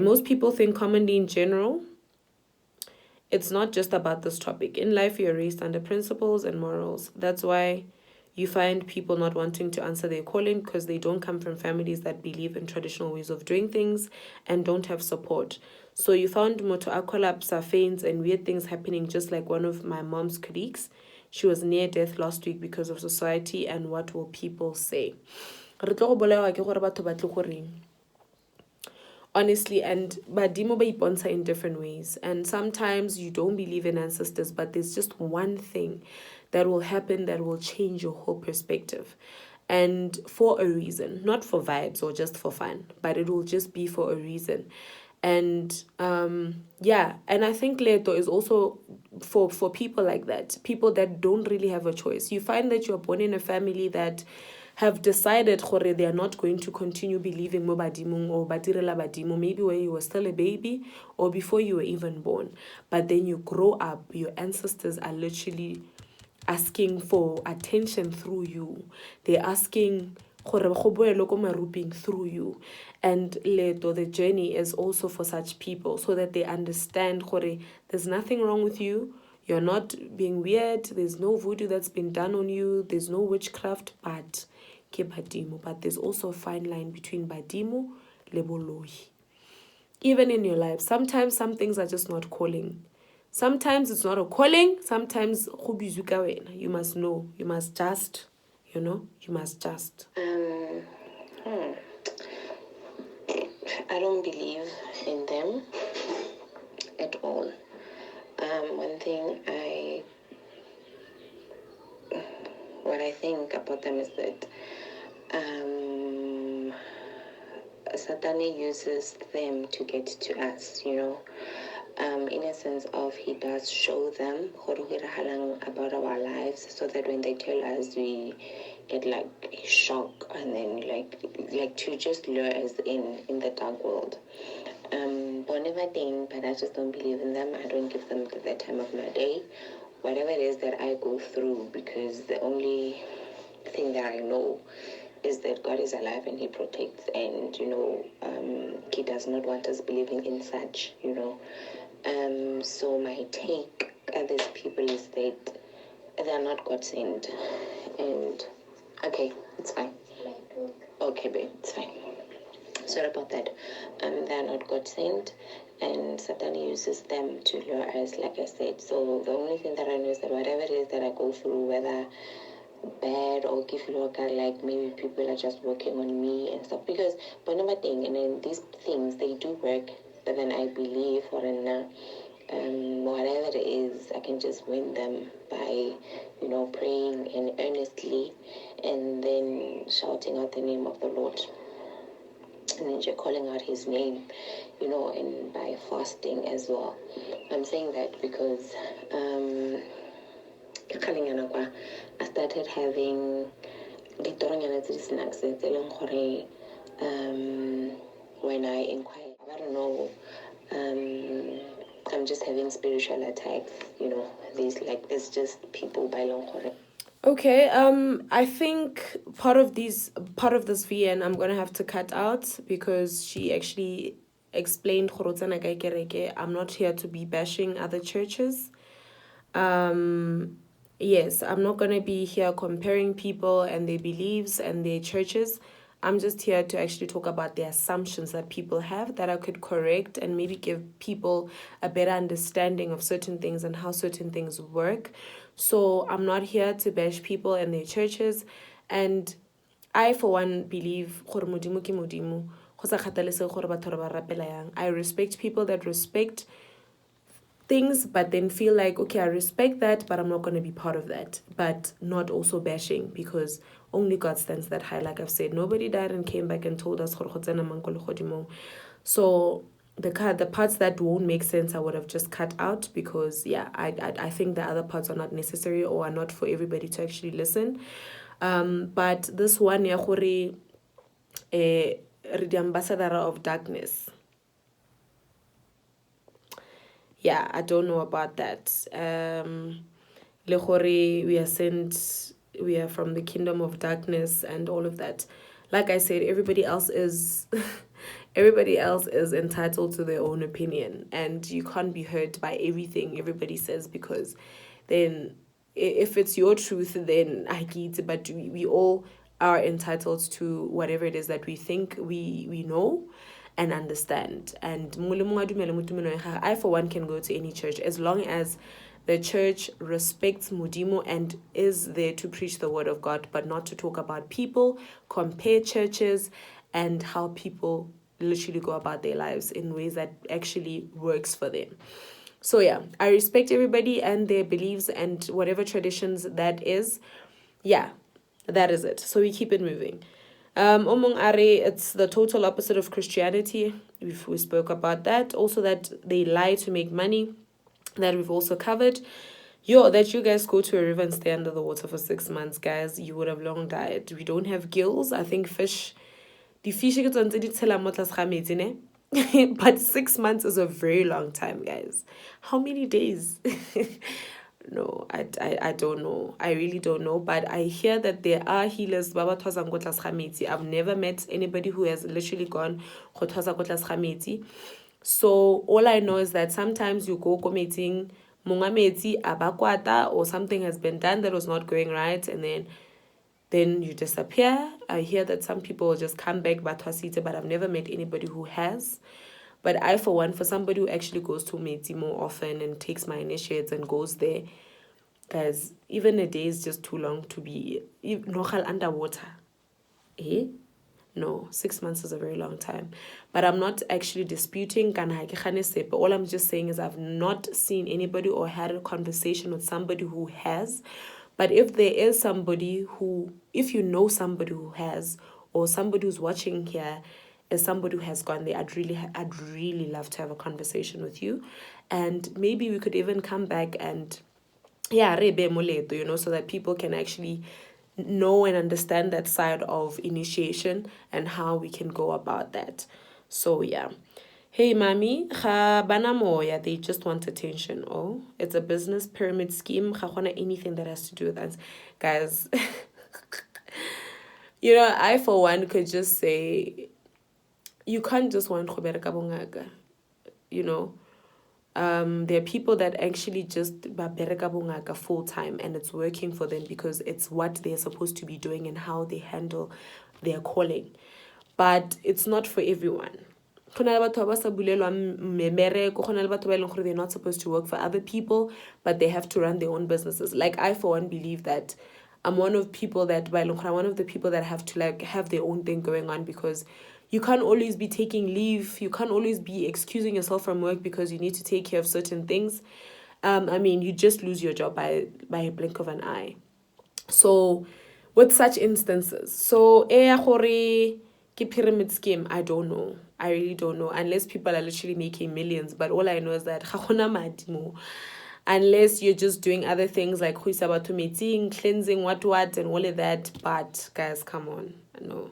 most people think commonly in general, it's not just about this topic. In life, you're raised under principles and morals. That's why you find people not wanting to answer their calling because they don't come from families that believe in traditional ways of doing things and don't have support. So you found moto collapse, faints, and weird things happening, just like one of my mom's colleagues. She was near death last week because of society and what will people say. Honestly, and badimo ba ipontsha in different ways, and sometimes you don't believe in ancestors, but there's just one thing that will happen that will change your whole perspective, and for a reason, not for vibes or just for fun, but it will just be for a reason. And yeah, and I think leto is also for people like that, people that don't really have a choice. You find that you're born in a family that have decided gore they are not going to continue believing mo badimong or badirela badimo, maybe when you were still a baby or before you were even born. But then you grow up, your ancestors are literally asking for attention through you. They're asking through you. And leto, the journey is also for such people so that they understand there's nothing wrong with you. You're not being weird. There's no voodoo that's been done on you. There's no witchcraft, but ke badimo. But there's also a fine line between badimo le boloi. Even in your life, sometimes some things are just not calling. Sometimes it's not a calling. Sometimes you must know. You must just, you must just. I don't believe in them at all. One thing what I think about them is that Satan uses them to get to us, in a sense of he does show them about our lives, so that when they tell us, we get like a shock, and then like to just lure us in the dark world. Whatever thing, but I just don't believe in them. I don't give them the time of my day, whatever it is that I go through, because the only thing that I know is that God is alive and he protects, and he does not want us believing in such, so my take at these people is that they are not God sent. And okay, it's fine. Okay, babe, it's fine. Sorry about that. They are not God sent, and Satan uses them to lure us, like I said. So the only thing that I know is that whatever it is that I go through, whether bad or if you look at like maybe people are just working on me and stuff, because whatever thing, and then these things, they do work, but then I believe whatever it is, I can just win them by praying and earnestly, and then shouting out the name of the Lord, and then just calling out his name, and by fasting as well. I'm saying that because I started having when I inquire, I don't know, I'm just having spiritual attacks, there's just people by long. Okay, I think part of this VN I'm gonna have to cut out, because she actually explained I'm not here to be bashing other churches. Yes, I'm not gonna be here comparing people and their beliefs and their churches. I'm just here to actually talk about the assumptions that people have that I could correct and maybe give people a better understanding of certain things and how certain things work. So I'm not here to bash people and their churches. And I, for one, believe I respect people that respect things, but then feel like, okay, I respect that, but I'm not going to be part of that. But not also bashing, because only God stands that high. Like I've said, nobody died and came back and told us. So the parts that won't make sense, I would have just cut out, because I think the other parts are not necessary or are not for everybody to actually listen. But this one, the ambassador of darkness. Yeah, I don't know about that. We are sent, we are from the kingdom of darkness and all of that. Like I said, everybody else is Everybody else is entitled to their own opinion, and you can't be hurt by everything everybody says, because then if it's your truth, then I get it, but we all are entitled to whatever it is that we think we know and understand. And I, for one, can go to any church as long as the church respects Mudimo and is there to preach the word of God, but not to talk about people, compare churches, and how people literally go about their lives in ways that actually works for them. So yeah, I respect everybody and their beliefs and whatever traditions that is. Yeah, that is it. So we keep it moving. Omong Are, it's the total opposite of Christianity. We spoke about that. Also, that they lie to make money. That we've also covered. That you guys go to a river and stay under the water for 6 months, guys, you would have long died. We don't have gills. I think fish, the fish ke tsone tse di tshelang mo tlase ga metsi, ne? But 6 months is a very long time, guys. How many days? No, I don't know. I really don't know. But I hear that there are healers. Baba thosa go tlase ga metsi. I've never met anybody who has literally gone go thosa go tlase ga metsi. So all I know is that sometimes you go meeting monga metsi abakwata, or something has been done that was not going right, and then you disappear. I hear that some people will just come back batwasite, but I've never met anybody who has. But I, for one, for somebody who actually goes to Meti more often and takes my initiates and goes there, guys, even a day is just too long to be nogal underwater. Eh? No, 6 months is a very long time. But I'm not actually disputing. All I'm just saying is I've not seen anybody or had a conversation with somebody who has. But if there is somebody who, if you know somebody who has, or somebody who's watching here is somebody who has gone there, I'd really love to have a conversation with you. And maybe we could even come back and, yeah, so that people can actually know and understand that side of initiation and how we can go about that. So yeah. Hey mami, ga bana moya, they just want attention. Oh, it's a business pyramid scheme. Ga gona anything that has to do with us. Guys, I for one could just say you can't just want go bereka bongaka. There are people that actually just bereka bongaka full time, and it's working for them because it's what they're supposed to be doing and how they handle their calling. But it's not for everyone. They're not supposed to work for other people, but they have to run their own businesses. Like, I for one believe that I'm one of the people that have to have their own thing going on, because you can't always be taking leave. You can't always be excusing yourself from work because you need to take care of certain things. You just lose your job by a blink of an eye. So with such instances, pyramid scheme, I don't know. I really don't know, unless people are literally making millions. But all I know is that unless you're just doing other things like cleansing, what, and all of that. But guys, come on, no.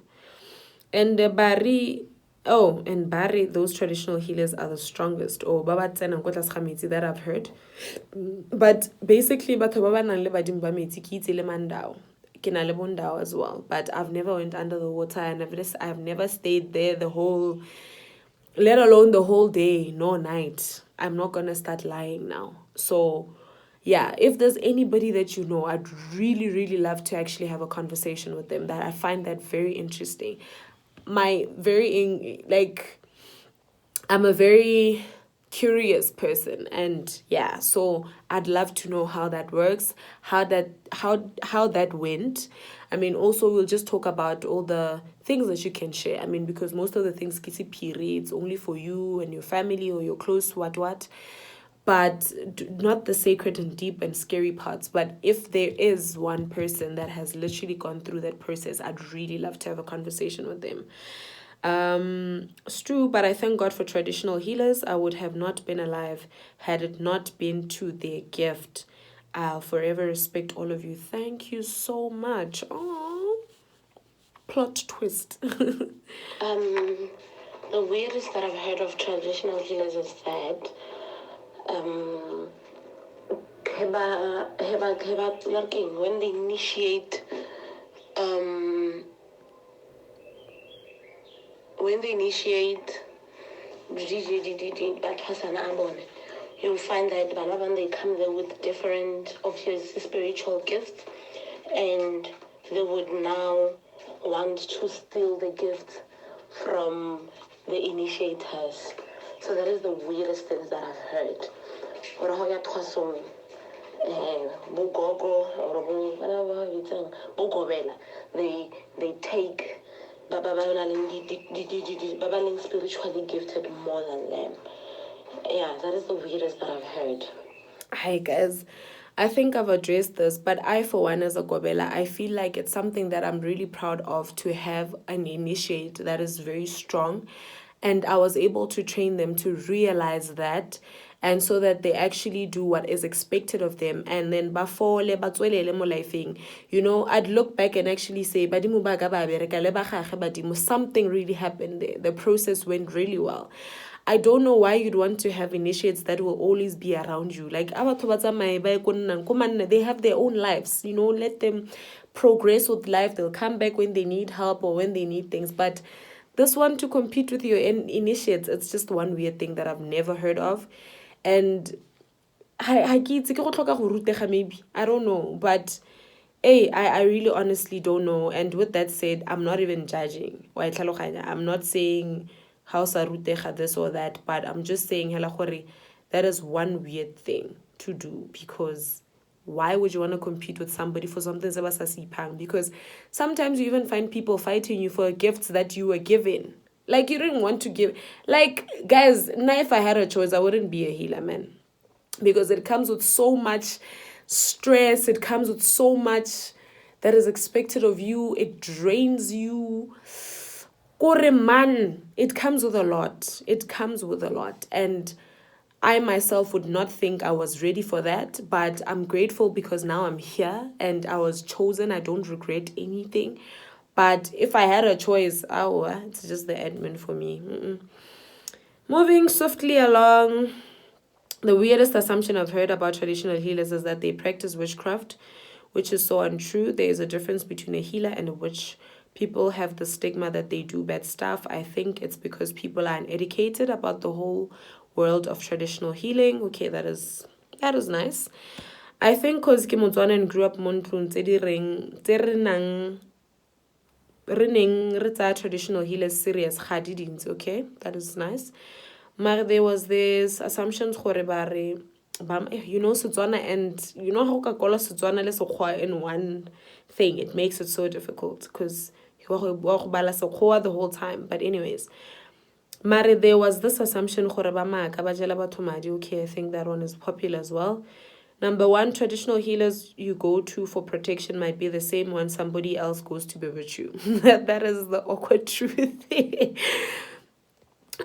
And Barry, those traditional healers are the strongest. Oh, Baba Tsen and Kotlas Khamiti, that I've heard. But basically, Batho Baba Nang le Badimo ba metsi ke itse le Mandao. Ke na le Bondao as well. But I've never went under the water, and I've never stayed there let alone the whole day, no night. I'm not gonna start lying now. So yeah, if there's anybody that you know, I'd really, really love to actually have a conversation with them. That I find that very interesting. I'm a very curious person, and yeah, so I'd love to know how that works, how that went. Also we'll just talk about all the things that you can share. Because most of the things it's only for you and your family or your close what, but not the sacred and deep and scary parts. But if there is one person that has literally gone through that process, I'd really love to have a conversation with them. It's true, but I thank God for traditional healers. I would have not been alive had it not been to their gift. I'll forever respect all of you. Thank you so much. Oh, plot twist. The weirdest that I've heard of traditional healers is that when they initiate when they initiate, you'll find that Balaban, they come there with different, obviously, spiritual gifts, and they would now want to steal the gifts from the initiators. So that is the weirdest things that I've heard. They take spiritually gifted more than them. Yeah, that is the weirdest that I've heard. Hi guys, I think I've addressed this, but I, for one, as a Gobela, I feel like it's something that I'm really proud of, to have an initiate that is very strong. And I was able to train them to realize that, and so that they actually do what is expected of them. And then before I'd look back and actually say, "Badimo ba ka ba bereka le ba gagwe badimo," something really happened there. The process went really well. I don't know why you'd want to have initiates that will always be around you. Like, they have their own lives, let them progress with life. They'll come back when they need help or when they need things. But this one, to compete with your initiates, it's just one weird thing that I've never heard of. And maybe, I don't know. But hey, I really honestly don't know. And with that said, I'm not even judging. I'm not saying how sa rutega this or that, but I'm just saying that is one weird thing to do, because why would you want to compete with somebody for something? Because sometimes you even find people fighting you for gifts that you were given. Like, you didn't want to give. Like, guys, now if I had a choice, I wouldn't be a healer, man. Because it comes with so much stress. It comes with so much that is expected of you. It drains you. Man, it comes with a lot. And I myself would not think I was ready for that, but I'm grateful because now I'm here and I was chosen. I don't regret anything. But if I had a choice, it's just the admin for me. Moving swiftly along, the weirdest assumption I've heard about traditional healers is that they practice witchcraft, which is so untrue. There is a difference between a healer and a witch. People have the stigma that they do bad stuff. I think it's because people are uneducated about the whole world of traditional healing. Okay, that is nice. I think because ke Motswana and grew up mo ntlong tse di reng tse re nang re neng re tsaya traditional healers serious ga di dintsi, okay, that is nice. But there was this assumptions gore ba re Setswana, and how ka kola Setswana le Sekgowa in one thing, it makes it so difficult because the whole time. But anyways, mare there was this assumption gore ba maaka ba jela batho madi. Okay, I think that one is popular as well. Number one, traditional healers you go to for protection might be the same one somebody else goes to be with you. That is the awkward truth.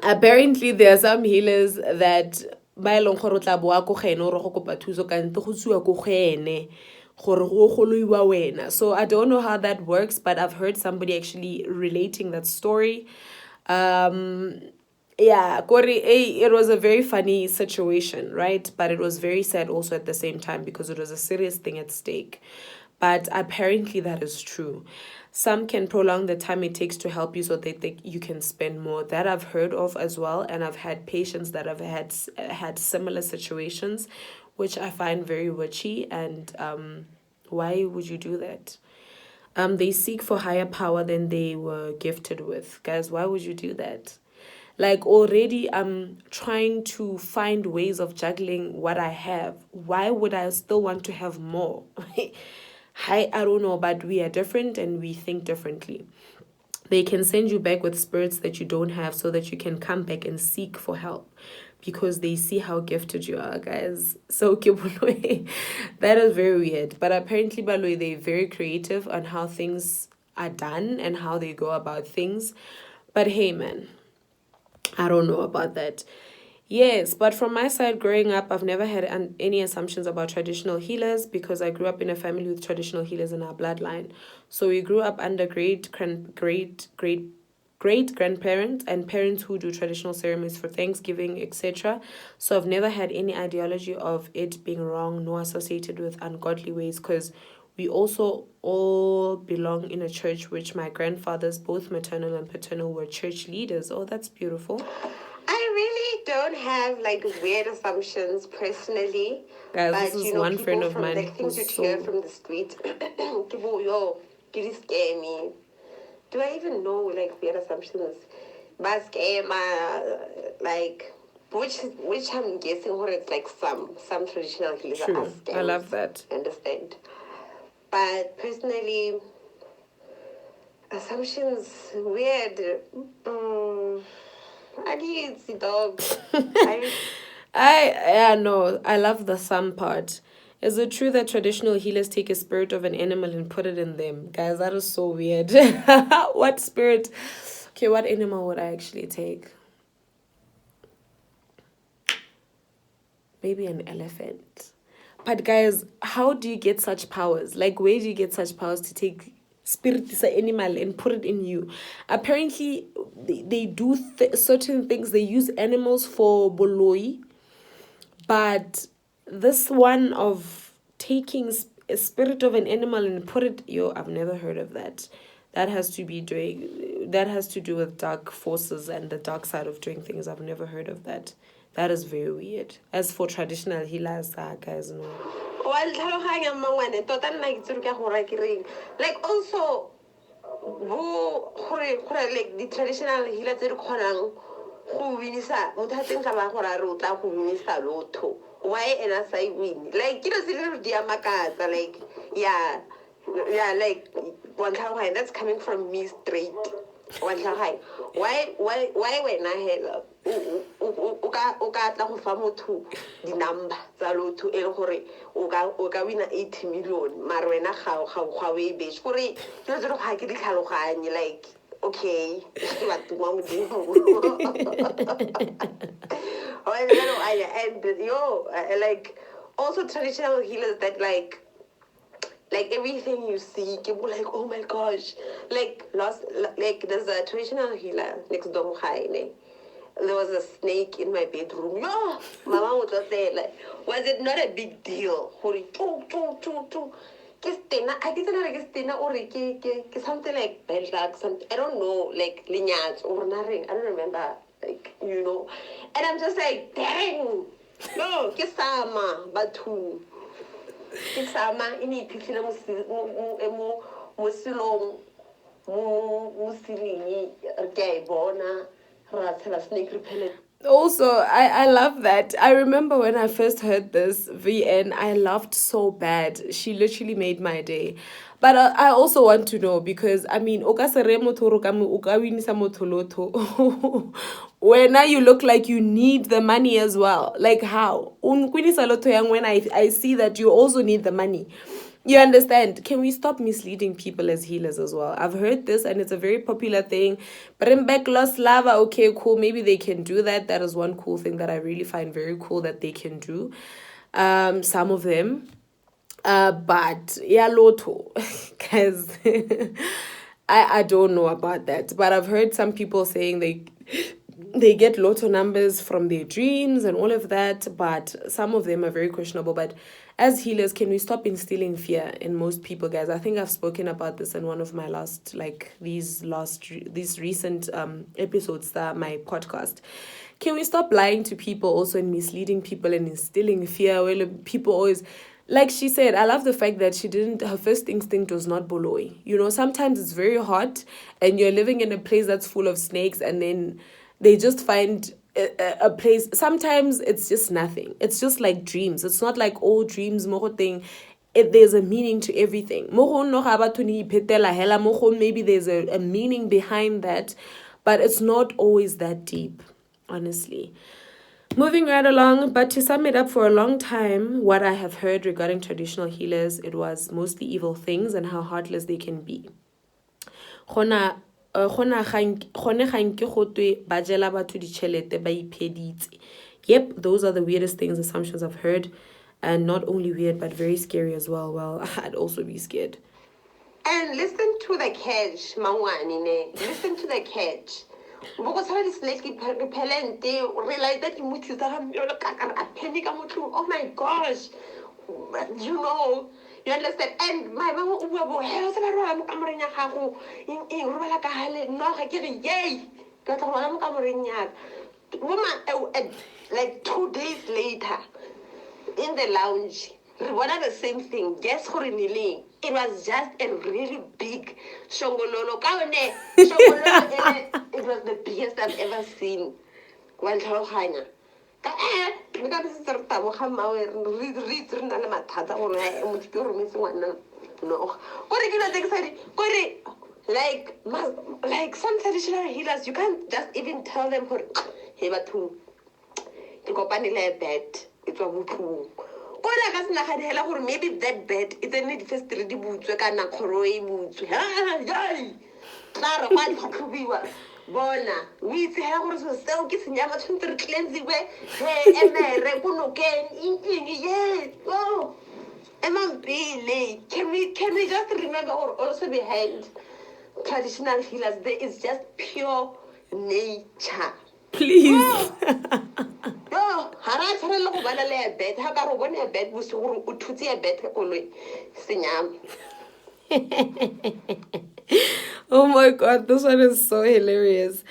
Apparently, there are some healers that ba eleng gore o tla boa ko gene o re go kopa thuso kante go tsiwa ko gene gore go goloiwa wena. So I don't know how that works, but I've heard somebody actually relating that story. Yeah, it was a very funny situation, right? But it was very sad also at the same time because it was a serious thing at stake. But apparently that is true. Some can prolong the time it takes to help you so that you can spend more. That I've heard of as well, and I've had patients that have had similar situations, which I find very witchy. And why would you do that? They seek for higher power than they were gifted with. Guys, why would you do that? Like, already I'm trying to find ways of juggling what I have. Why would I still want to have more? I don't know, but we are different and we think differently. They can send you back with spirits that you don't have so that you can come back and seek for help because they see how gifted you are, guys. So that is very weird. But apparently, Baloi, they're very creative on how things are done and how they go about things. But hey, man, I don't know about that. Yes, but from my side, growing up, I've never had any assumptions about traditional healers because I grew up in a family with traditional healers in our bloodline. So we grew up under great grandparents and parents who do traditional ceremonies for Thanksgiving, etc. So I've never had any ideology of it being wrong nor associated with ungodly ways because We also all belong in a church, which my grandfathers, both maternal and paternal, were church leaders. Oh, that's beautiful. I really don't have like weird assumptions personally, Guys, this but is you know, one friend people of from mine like things who's you'd hear so... from the street, people, yo, really scare me. Do I even know like weird assumptions? But scare my like which I'm guessing what it's like some traditional healers are True. I scams. love that. Understand? But personally, assumptions weird. I need the dog. I I know. I love the some part. Is it true that traditional healers take a spirit of an animal and put it in them? Guys, that is so weird. What spirit? Okay, what animal would I actually take? Maybe an elephant. But guys, how do you get such powers? Like, where do you get such powers to take spirit is an animal and put it in you? Apparently, they do certain things. They use animals for boloi. But this one of taking a spirit of an animal and put it, I've never heard of that. That has to do with dark forces and the dark side of doing things. I've never heard of that. That is very weird. As for traditional healers, guys, no. well, tlhaloganya mmangwane tota nna ke tsere ka gore ke reng like also gore like the traditional healer tse di kgonang go winisa motho a teng ka ba gore a re o tla go winisa lotho why ena sa e win like ke dilo tse di re di a makatsa like yeah like one tlhaloganya that's coming from me straight one tlhaloganya why wena hela o ka tla go fa motho di-number tsa lotho e le gore o ka wina 80 million mara wena ga o e bese gore dilo tse di ga ke di tlhaloganye like okay ke batungwa modimo and like also traditional healers that like everything you see, people like, oh my gosh, like there's a traditional healer next door. There was a snake in my bedroom. No, mama would just say like, was it not a big deal? Hori, choo. I didn't know Stena or something like bad luck, something I don't know, like lineage or nothing. I don't remember, like and I'm just like, dang, no, kisama, but who? Ke sama e ne iphitlhile mo selong mo sileng re ke a e bona ra tshela snake repellent. Also, I love that. I remember when I first heard this VN, I laughed so bad. She literally made my day. But I also want to know because I mean, where now you look like you need the money as well. Like how? When I see that you also need the money. You understand? Can we stop misleading people as healers as well? I've heard this and it's a very popular thing. But in back lost lava, okay, cool. Maybe they can do that. That is one cool thing that I really find very cool that they can do. Some of them. But yeah, Lotto. Guys, I don't know about that. But I've heard some people saying they get lotto numbers from their dreams and all of that, but some of them are very questionable. But as healers, can we stop instilling fear in most people, guys? I think I've spoken about this in one of my these recent episodes that my podcast. Can we stop lying to people also and misleading people and instilling fear? Well, people always, like she said, I love the fact that her first instinct was not boloi. Sometimes it's very hot and you're living in a place that's full of snakes and then they just find a place. Sometimes it's just nothing. It's just like dreams. It's not like all dreams, thing. There's a meaning to everything. Maybe there's a meaning behind that, but it's not always that deep, honestly. Moving right along, but to sum it up, for a long time, what I have heard regarding traditional healers, it was mostly evil things and how heartless they can be. Gone ga nke ba jela batho ditšhelete ba ipheditse. Yep, those are the weirdest things, assumptions I've heard, and not only weird but very scary as well. Well, I'd also be scared. And listen to the catch, mangwane. Listen to the catch. Because how this snake repellent, they realize that you panic. Oh my gosh, You understand? And my mama how's about Camarina Haku in Rubala Kahale, no, I get a yay. Got a one Camarina. Woman, like 2 days later, in the lounge, one of the same thing. Guess who kneeling? It was just a really big shongololo. It was the biggest I've ever seen. One Hanya. Because it's a Tabohama, read the Matata or no. Like some traditional healers, you can't just even tell them for Hebatu. To go panila bed, it's a wupu. Maybe that bed is a need for 3D boots, we can corrode boots. Clara, what could be what? Bona, we say, I was so kissing Yamaton to cleanse the way. Hey, Emma, Repuno again, yes. Oh, Emma Billy, can we just remember or also behind traditional healers? There is just pure nature. Please. No, hara tshwarela go bana le a bed. Ha ka go bone a bed bosigo gore o thutse a bed ka koloi senyama. Oh my god, this one is so hilarious.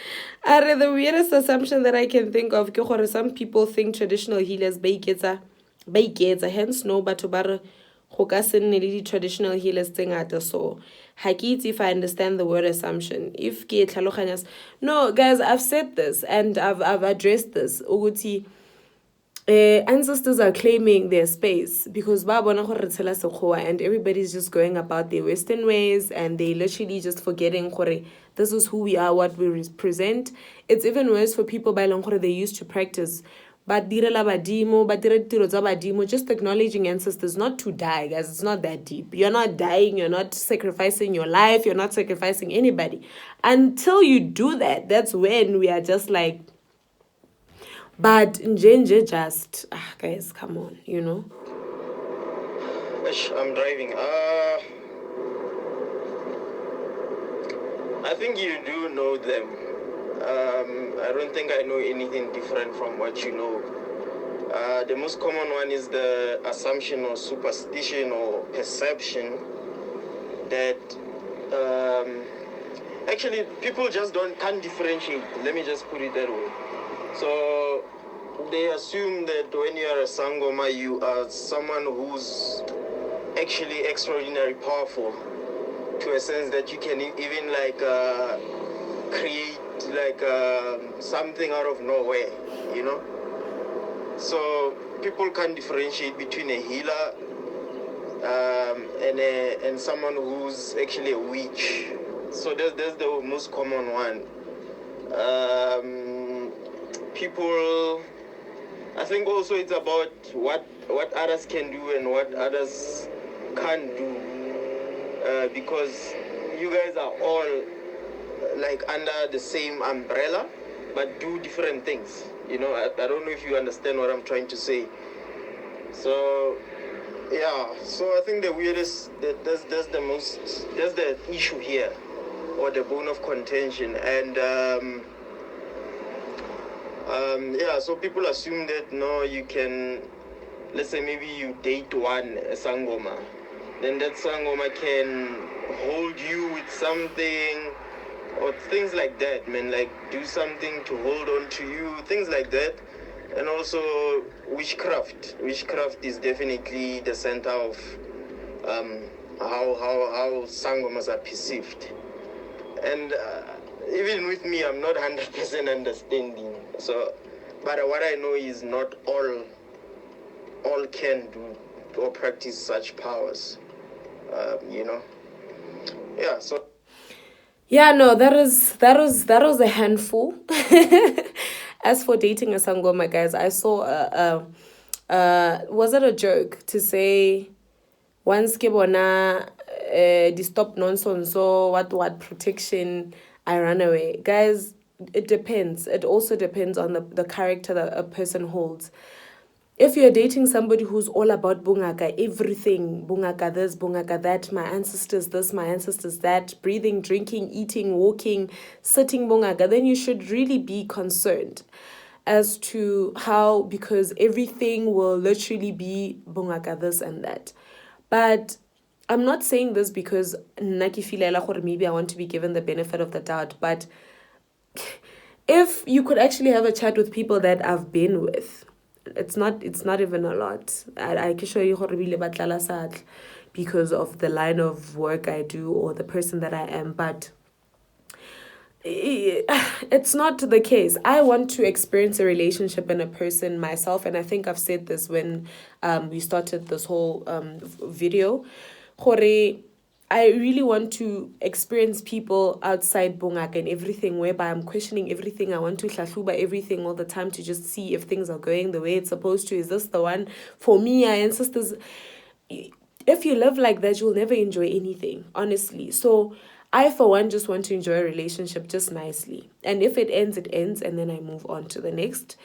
The weirdest assumption that I can think of ke gore some people think traditional healers ba iketsa, hence no batho ba re go ka se nne le di-traditional healers tse ngata. So ha ke itse if I understand the word assumption. If ke tlhaloganya, no guys, I've said this and I've addressed this. Ukuthi ancestors are claiming their space because ba bona gore re tshela sekgowa and everybody's just going about their Western ways and they literally just forgetting gore this is who we are, what we represent. It's even worse for people by long gore they used to practice ba direla badimo, ba dira ditiro tsa badimo, just acknowledging ancestors, not to die, guys. It's not that deep. You're not dying, you're not sacrificing your life, you're not sacrificing anybody. Until you do that, that's when we are just like, but Njenje just, guys, come on, you know. I'm driving. I think you do know them. I don't think I know anything different from what you know. The most common one is the assumption or superstition or perception that actually people just can't differentiate. Let me just put it that way. So they assume that when you are a Sangoma, you are someone who's actually extraordinarily powerful, to a sense that you can even create something out of nowhere, you know. So people can't differentiate between a healer and someone who's actually a witch. So that's the most common one. People, I think also it's about what others can do and what others can't do, because you guys are all like under the same umbrella but do different things, you know. I don't know if you understand what I'm trying to say. So yeah, so I think the weirdest, that's the issue here, or the bone of contention. And yeah, so people assume that no, you can, let's say maybe you date one, a Sangoma, then that Sangoma can hold you with something or things like that, man, like do something to hold on to you, things like that. And also witchcraft is definitely the center of how Sangomas are perceived. And even with me, I'm not 100% understanding. So, but what I know is not all can do or practice such powers, you know. Yeah. So. Yeah, no, that was a handful. As for dating a Sangoma, guys, I saw was it a joke to say once ke bona the stop nonsense, so what protection, I ran away. Guys, it depends. It also depends on the character that a person holds. If you're dating somebody who's all about bungaka, everything, bungaka this, bungaka that, my ancestors this, my ancestors that, breathing, drinking, eating, walking, sitting bungaka, then you should really be concerned as to how, because everything will literally be bungaka this and that. But I'm not saying this because maybe I want to be given the benefit of the doubt, but if you could actually have a chat with people that I've been with, it's not even a lot. I can show you because of the line of work I do or the person that I am, but it's not the case. I want to experience a relationship and a person myself, and I think I've said this when we started this whole video. I really want to experience people outside Bongak and everything, whereby I'm questioning everything. I want to hlahluba everything all the time to just see if things are going the way it's supposed to. Is this the one for me? I insist this. If you live like that, you'll never enjoy anything, honestly. So I, for one, just want to enjoy a relationship just nicely. And if it ends, and then I move on to the next.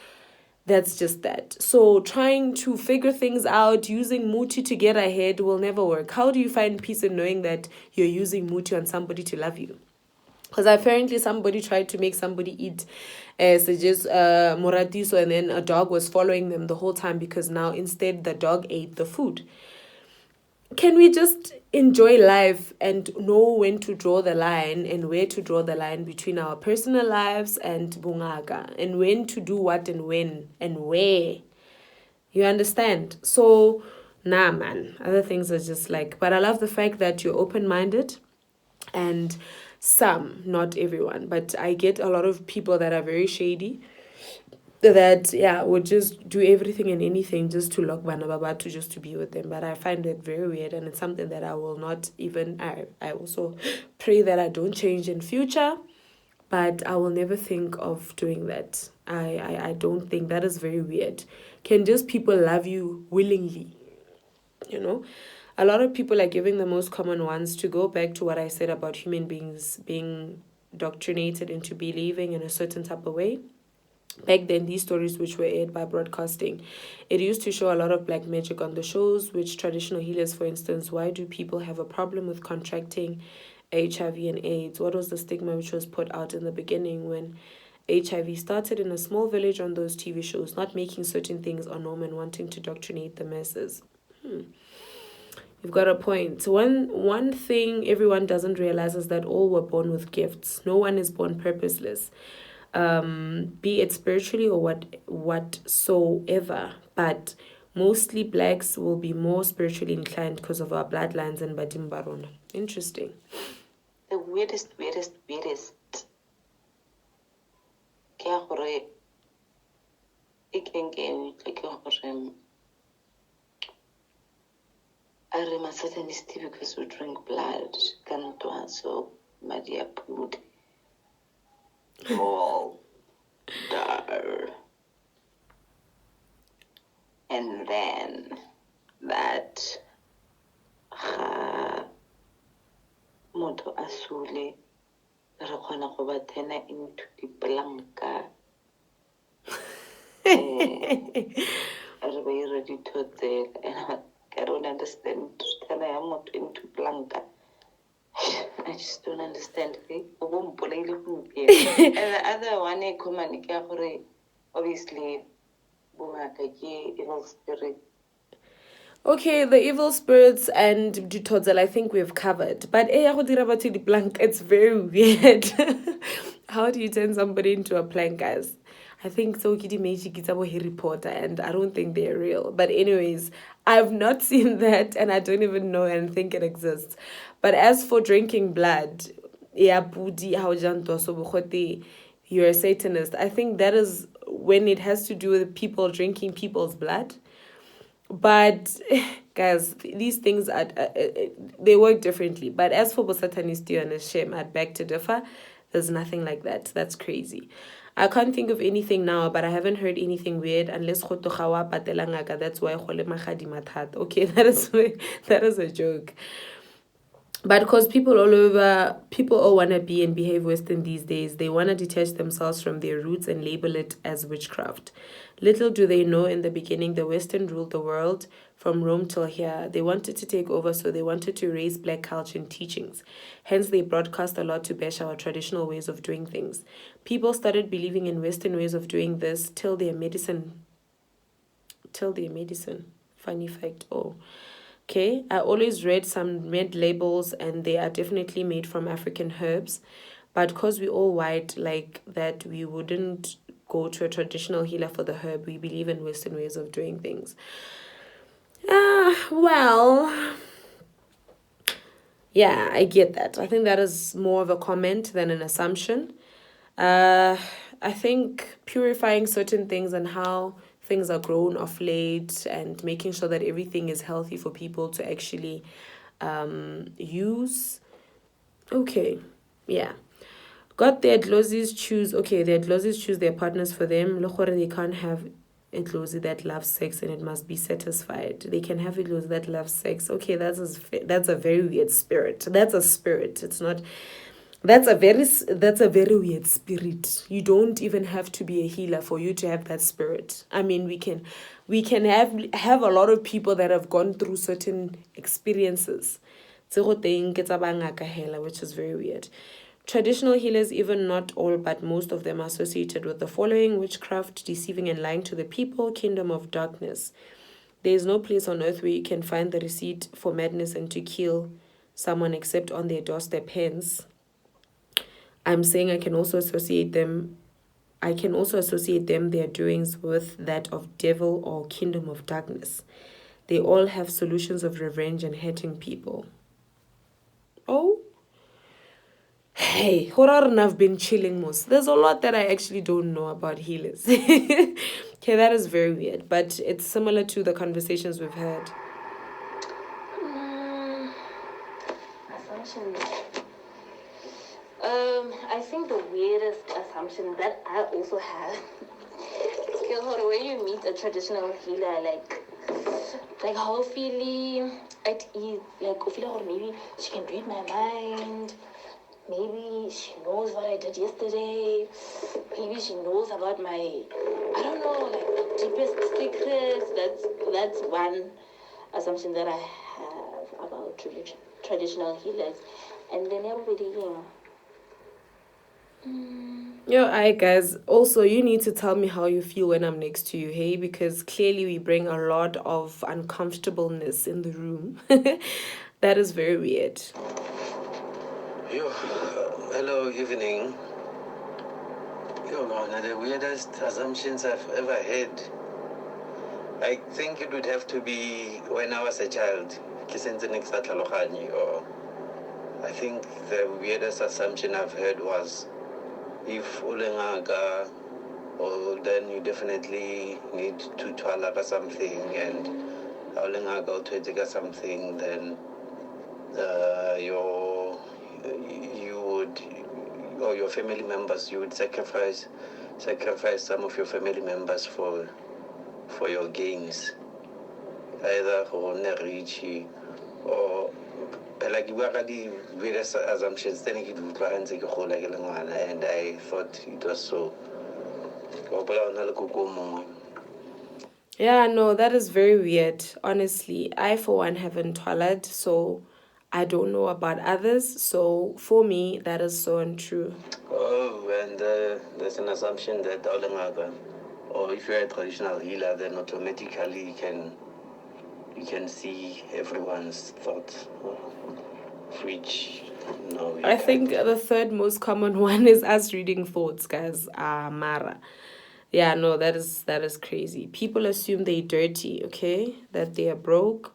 That's just that. So trying to figure things out, using muti to get ahead will never work. How do you find peace in knowing that you're using muti on somebody to love you? Because apparently somebody tried to make somebody eat suggest moratiso, and then a dog was following them the whole time because now instead the dog ate the food. Can we just enjoy life and know when to draw the line and where to draw the line between our personal lives and bungaga, and when to do what and when and where? You understand? So, nah, man. Other things are just like, but I love the fact that you're open-minded, and some, not everyone, but I get a lot of people that are very shady that would just do everything and anything just to lock Banababa to just to be with them. But I find it very weird, and it's something that I will not even I also pray that I don't change in future, but I will never think of doing that. I don't think that is very weird. Can just people love you willingly? You know? A lot of people are giving the most common ones, to go back to what I said about human beings being indoctrinated into believing in a certain type of way. Back then, these stories, which were aired by broadcasting, it used to show a lot of black magic on the shows, which traditional healers, for instance, why do people have a problem with contracting HIV and AIDS? What was the stigma which was put out in the beginning when HIV started in a small village on those TV shows, not making certain things a norm and wanting to indoctrinate the masses? You've got a point. So one thing everyone doesn't realize is that all were born with gifts. No one is born purposeless. Be it spiritually or whatsoever, but mostly blacks will be more spiritually inclined because of our bloodlines and Badim Barona. Interesting. The weirdest ke a gore e keng ke gore I am a Satanist because we drink blood, so Maria Pud. Oh, dar. And then that moto asule re kgona go ba tena into diplanka re ba ira dithotse I don't understand tena ya moto into planka. I just don't understand. And the other one common ke obviously evil spirit. Okay, the evil spirits and Dutodzel, I think we've covered. But it's very weird. How do you turn somebody into a plank, guys? I think so. Harry Potter, and I don't think they're real. But anyways, I've not seen that, and I don't even know and think it exists. But as for drinking blood, you're a Satanist. I think that is when it has to do with people drinking people's blood. But guys, these things are they work differently. But as for Bosatanisti and Hashem, I'd beg to differ. There's nothing like that. That's crazy. I can't think of anything now, but I haven't heard anything weird unless Khotogawa patelangaka. That's why Khole Magadi Mathat. Okay, that is a joke. But because people all want to be and behave Western these days, they want to detach themselves from their roots and label it as witchcraft. Little do they know, in the beginning, the Western ruled the world from Rome till here. They wanted to take over, so they wanted to erase black culture and teachings. Hence, they broadcast a lot to bash our traditional ways of doing things. People started believing in Western ways of doing this till their medicine. Funny fact, Okay, I always read some red labels and they are definitely made from African herbs. But because we all white like that, we wouldn't go to a traditional healer for the herb. We believe in Western ways of doing things. Well, yeah, I get that. I think that is more of a comment than an assumption. I think purifying certain things and how things are grown of late and making sure that everything is healthy for people to actually use. Okay, yeah. Got their dlozis choose. Okay, their dlozis choose their partners for them. They can't have a dlozi that loves sex and it must be satisfied. They can have a dlozi that loves sex. Okay, that's a very weird spirit. That's a spirit. It's not. That's a very weird spirit. You don't even have to be a healer for you to have that spirit. I mean, we can have a lot of people that have gone through certain experiences, which is very weird. Traditional healers, even not all but most of them, are associated with the following: witchcraft, deceiving and lying to the people, kingdom of darkness. There is no place on earth where you can find the receipt for madness and to kill someone except on their doorstep. Hence, I'm saying I can also associate them, their doings with that of devil or kingdom of darkness. They all have solutions of revenge and hurting people. Oh, hey, horror and I've been chilling most. There's a lot that I actually don't know about healers. Okay, that is very weird, but it's similar to the conversations we've had. Assumptions. I think the weirdest assumption that I also have is when you meet a traditional healer, like how feeling at ease, like maybe she can read my mind, maybe she knows what I did yesterday, maybe she knows about my, I don't know, like deepest secrets. That's one assumption that I have about traditional healers, and then everybody, Yo, alright, guys. Also, you need to tell me how you feel when I'm next to you, hey? Because clearly we bring a lot of uncomfortableness in the room. That is very weird. Yo, hello, evening. Yo, one of the weirdest assumptions I've ever had. I think it would have to be when I was a child. Or I think the weirdest assumption I've heard was, if ulengaga, or then you definitely need to twalaba something, and ulengaga to something, then you would, or your family members, you would sacrifice some of your family members for your gains, either for Nerichi or like you already various assumptions. Then and I thought it was so. Yeah, no, that is very weird. Honestly, I for one haven't toilet, so I don't know about others. So for me, that is so untrue. Oh, and there's an assumption that or if you're a traditional healer, then automatically you can see everyone's thoughts, which no. I think the third most common one is us reading thoughts, guys. Mara. Yeah, no, that is crazy. People assume they're dirty, okay? That they are broke.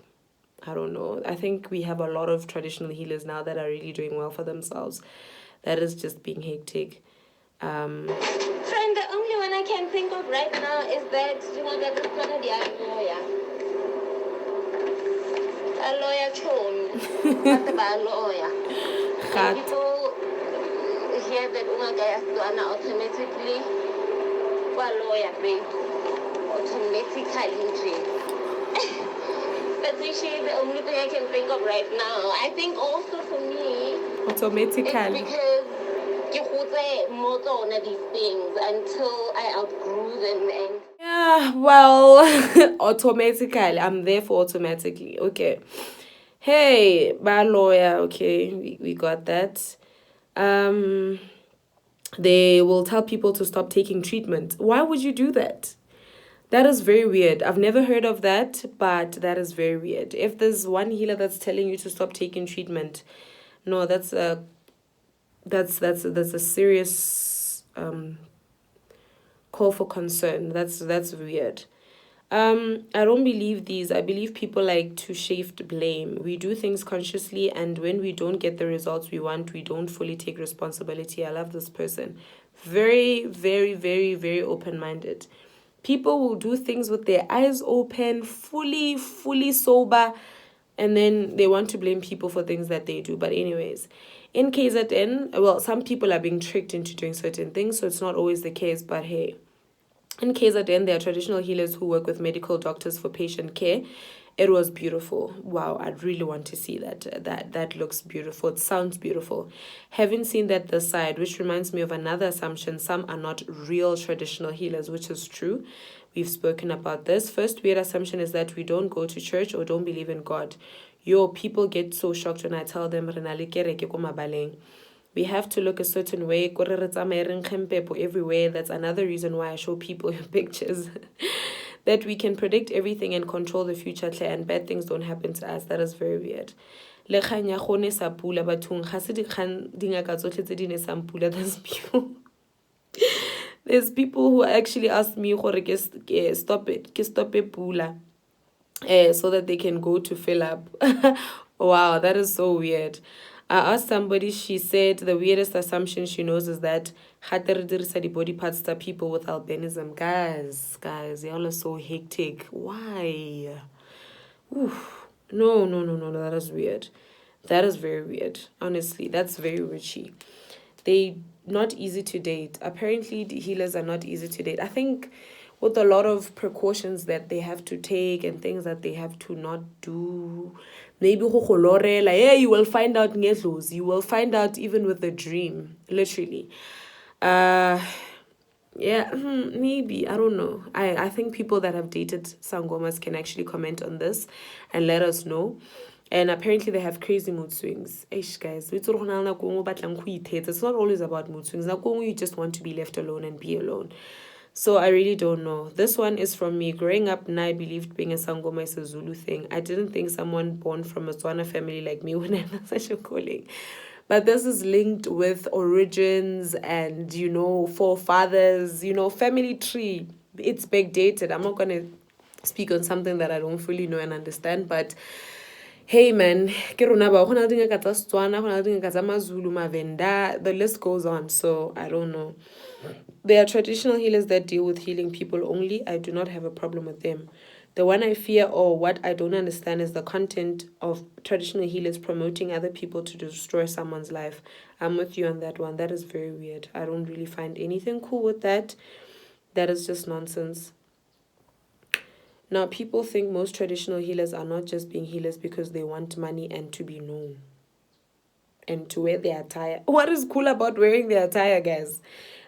I don't know. I think we have a lot of traditional healers now that are really doing well for themselves. That is just being hectic. Friend, the only one I can think of right now is that a lawyer chon, but a lawyer. And people hear that automatically, lawyer, babe, automatically. That's actually the only thing I can think of right now. I think also for me, automatically, it's because most of these things until I outgrew them. And yeah, well, automatically, I'm there for automatically. Okay, hey, bad lawyer. Okay, we got that. They will tell people to stop taking treatment. Why would you do that? That is very weird. I've never heard of that, but that is very weird. If there's one healer that's telling you to stop taking treatment, no, that's a serious call for concern. That's weird. I don't believe these. I believe people like to shift blame. We do things consciously, and when we don't get the results we want, we don't fully take responsibility. I love this person. Very, very, very, very open-minded. People will do things with their eyes open, fully sober, and then they want to blame people for things that they do. But anyways, in KZN, well, some people are being tricked into doing certain things, so it's not always the case, but hey. In KZN, there are traditional healers who work with medical doctors for patient care. It was beautiful. Wow, I'd really want to see that. That looks beautiful. It sounds beautiful. Haven't seen that this side, which reminds me of another assumption. Some are not real traditional healers, which is true. We've spoken about this. First weird assumption is that we don't go to church or don't believe in God. People get so shocked when I tell them, we have to look a certain way everywhere. That's another reason why I show people your pictures. That we can predict everything and control the future, and bad things don't happen to us. That is very weird. There's people there's people who actually ask me stop it pula, so that they can go to fill up. Wow, that is so weird. I asked somebody, she said the weirdest assumption she knows is that the body parts to people with albinism. Guys, y'all are so hectic. Why? Oof. No, that is weird. That is very weird. Honestly, that's very witchy. They not easy to date. Apparently, the healers are not easy to date. I think with a lot of precautions that they have to take and things that they have to not do. Maybe you will find out ngedlozi. You will find out even with a dream, literally. Yeah, maybe. I don't know. I think people that have dated sangomas can actually comment on this and let us know. And apparently they have crazy mood swings. Eish, guys. It's not always about mood swings. You just want to be left alone and be alone. So I really don't know. This one is from me. Growing up, I believed being a sangoma is a Zulu thing. I didn't think someone born from a Tswana family like me would have such a calling. But this is linked with origins and, forefathers, family tree. It's backdated. I'm not going to speak on something that I don't fully know and understand, but hey man, the list goes on, so I don't know. There are traditional healers that deal with healing people only. I do not have a problem with them. The one I fear or what I don't understand is the content of traditional healers promoting other people to destroy someone's life. I'm with you on that one. That is very weird. I don't really find anything cool with that. That is just nonsense. Now, people think most traditional healers are not just being healers because they want money and to be known and to wear their attire. What is cool about wearing their attire, guys?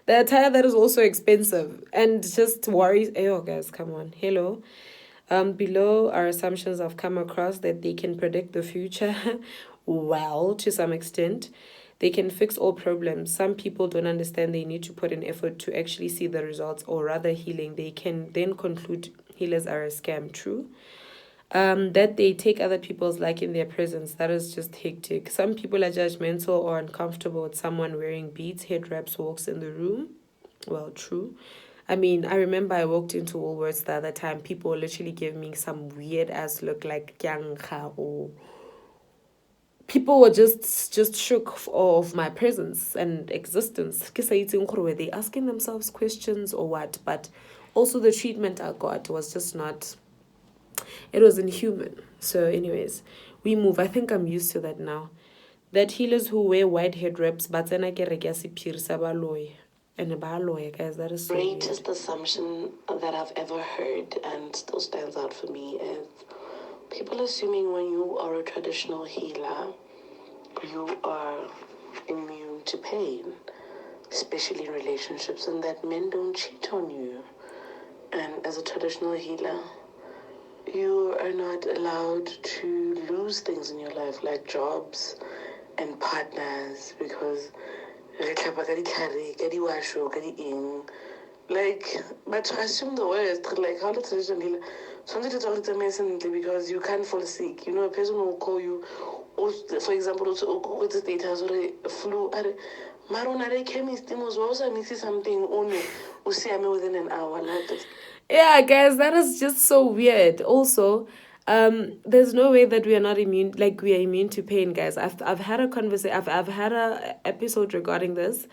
The attire that is also expensive and just worries. Oh, guys, come on. Hello. Below are assumptions I've come across that they can predict the future. Well, to some extent. They can fix all problems. Some people don't understand they need to put in effort to actually see the results, or rather healing. They can then conclude healers are a scam. True. That they take other people's like in their presence. That is just hectic. Some people are judgmental or uncomfortable with someone wearing beads, head wraps, walks in the room. Well, true. I mean, I remember I walked into Woolworths the other time. People literally gave me some weird ass look like kyangha, or people were just shook of my presence and existence. Were they asking themselves questions or what? But also the treatment I got was just not... It was inhuman. So anyways, we move. I think I'm used to that now. That healers who wear white head wraps, but then I get a and a baloy, guys, that is so greatest assumption that I've ever heard and still stands out for me is people assuming when you are a traditional healer, you are immune to pain, especially in relationships, and that men don't cheat on you. And as a traditional healer, you are not allowed to lose things in your life like jobs and partners, because like, but to assume the worst, like how the tradition healer, something to talk to me because you can't fall sick. You know, a person will call you, or for example, with the status or a flu, Marona chemist was also missing something only, or see me within an hour. Yeah, guys, that is just so weird. Also, there's no way that we are not immune, like we are immune to pain, guys. I've had a conversation, I've had a episode regarding this.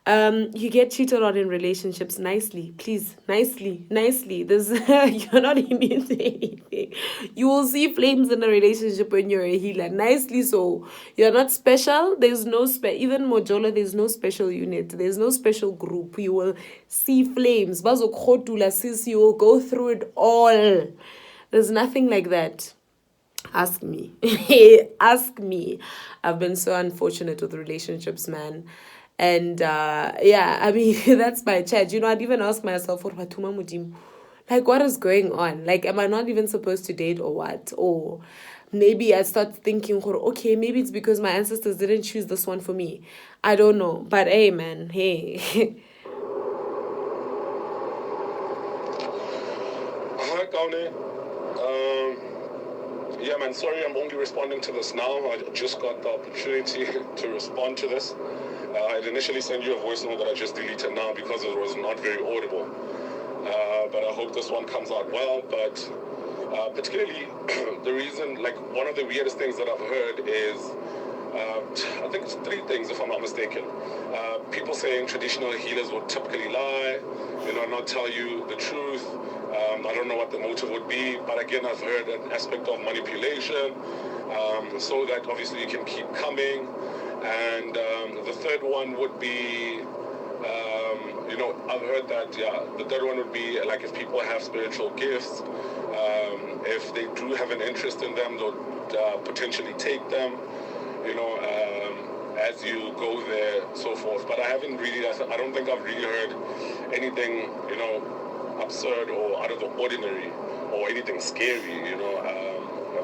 You get cheated on in relationships nicely, please, nicely. There's you're not immune to anything. You will see flames in a relationship when you're a healer, nicely so. You're not special. There's no even Mojola. There's no special unit. There's no special group. You will see flames. Bazokotula, sis, you will go through it all. There's nothing like that. Ask me. Ask me. I've been so unfortunate with relationships, man. And yeah, I mean, that's my chat. You know, I'd even ask myself, like, what is going on? Like, am I not even supposed to date or what? Or maybe I start thinking, okay, maybe it's because my ancestors didn't choose this one for me. I don't know. But hey, man, hey. Hi, Kaune. Yeah, man, sorry I'm only responding to this now. I just got the opportunity to respond to this. I'd initially sent you a voice note that I just deleted now because it was not very audible. But I hope this one comes out well. But particularly, the reason, like, one of the weirdest things that I've heard is, I think it's 3 things, if I'm not mistaken. People saying traditional healers would typically lie, not tell you the truth. I don't know what the motive would be, but again, I've heard an aspect of manipulation, so that obviously you can keep coming. And the third one would be, I've heard that, the third one would be, like, if people have spiritual gifts, if they do have an interest in them, they'll potentially take them, as you go there, so forth. But I don't think I've really heard anything, absurd or out of the ordinary or anything scary,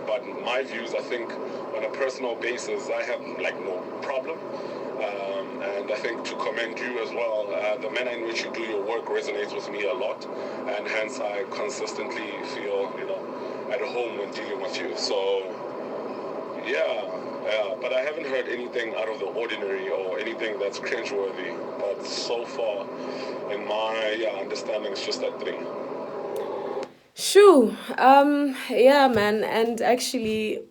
but my views, I think, on a personal basis, I have, like, no problem. And I think to commend you as well, the manner in which you do your work resonates with me a lot, and hence I consistently feel, at home when dealing with you. So, but I haven't heard anything out of the ordinary or anything that's cringeworthy. But so far, in my understanding, it's just that 3. Shoo. Yeah, man. And actually,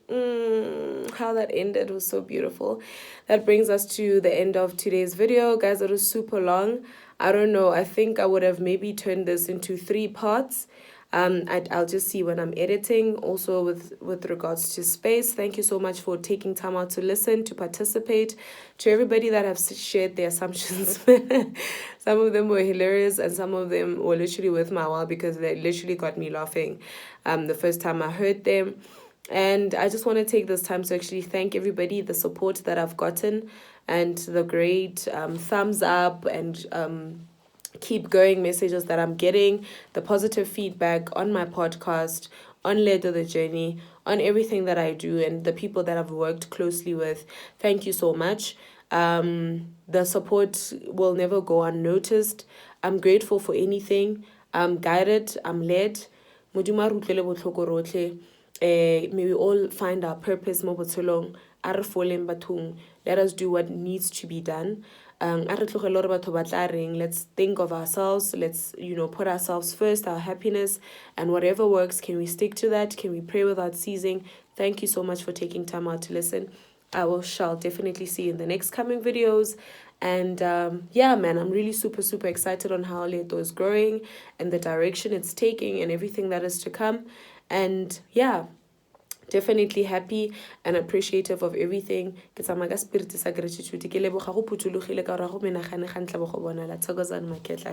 how that ended was so beautiful. That brings us to the end of today's video. Guys, it was super long. I don't know. I think I would have maybe turned this into 3 parts. I'll just see when I'm editing. Also, with regards to space, thank you so much for taking time out to listen, to participate. To everybody that have shared their assumptions, some of them were hilarious and some of them were literally worth my while because they literally got me laughing the first time I heard them. And I just want to take this time to actually thank everybody, the support that I've gotten and the great thumbs up and keep going messages that I'm getting, the positive feedback on my podcast, on Ledo the Journey, on everything that I do, and the people that I've worked closely with. Thank you so much. The support will never go unnoticed. I'm grateful for anything. I'm guided. I'm led. May we all find our purpose mo botshelong. Let us do what needs to be done. Let's think of ourselves. Let's, put ourselves first, our happiness, and whatever works, can we stick to that? Can we pray without ceasing? Thank you so much for taking time out to listen. Shall definitely see you in the next coming videos. And yeah, man, I'm really super, super excited on how Leto is growing and the direction it's taking and everything that is to come. And yeah, definitely happy and appreciative of everything. I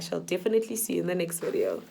shall definitely see you in the next video.